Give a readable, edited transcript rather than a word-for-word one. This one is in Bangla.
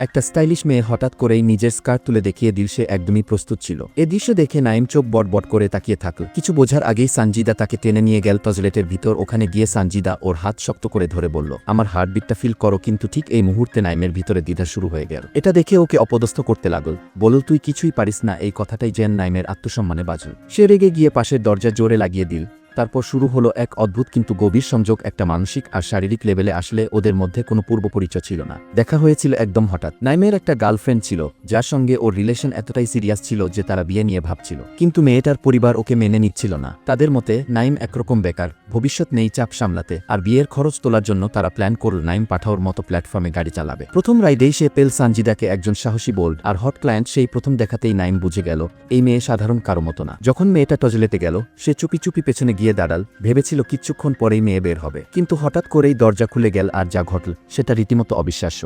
একটা স্টাইলিশ মেয়ে হঠাৎ করেই নিজের স্কার্ট তুলে দেখিয়ে দিল সে একদমই প্রস্তুত ছিল। এ দৃশ্য দেখে নাইম চোখ বটবট করে তাকিয়ে থাকল। কিছু বোঝার আগেই সানজিদা তাকে টেনে নিয়ে গেল টয়লেটের ভিতর। ওখানে গিয়ে সানজিদা ওর হাত শক্ত করে ধরে বলল, আমার হার্টবিটটা ফিল করো। কিন্তু ঠিক এই মুহূর্তে নাইমের ভিতরে দ্বিধা শুরু হয়ে গেল। এটা দেখে ওকে অপদস্থ করতে লাগল। বলল, তুই কিছুই পারিস না। এই কথাটাই যেন নাইমের আত্মসম্মানে বাজল। সে রেগে গিয়ে পাশের দরজা জোরে লাগিয়ে দিল। তারপর শুরু হলো এক অদ্ভুত কিন্তু গভীর সংযোগ। একটা মানসিক আর শারীরিক লেভেলে আসলে ওদের মধ্যে কোনো পূর্ব পরিচয় ছিল না। দেখা হয়েছিল একদম হঠাৎ। নাইমের একটা গার্লফ্রেন্ড ছিল যার সঙ্গে ওর রিলেশন এতটাই সিরিয়াস ছিল যে তারা বিয়ে নিয়ে ভাবছিল। কিন্তু মেয়েটার পরিবার ওকে মেনে নিচ্ছিল না। তাদের মতে নাইম একরকম বেকার, ভবিষ্যৎ নেই, চাপ সামলাতে, আর বিয়ের খরচ তোলার জন্য তারা প্ল্যান করল নাইম পাঠাওর মতো প্ল্যাটফর্মে গাড়ি চালাবে। প্রথম রাইডেই সে পেল সানজিদাকে, একজন সাহসী, বোল্ড আর হট ক্লায়েন্ট। সেই প্রথম দেখাতেই নাইম বুঝে গেল এই মেয়ে সাধারণ কারো মতো না। যখন মেয়েটা টয়লেটে গেল সে চুপি চুপি পেছনে গিয়ে দাঁড়াল। ভেবেছিল কিছুক্ষণ পরেই মেয়ে বের হবে, কিন্তু হঠাৎ করেই দরজা খুলে গেল। আর যা ঘটল সেটা রীতিমতো অবিশ্বাস্য।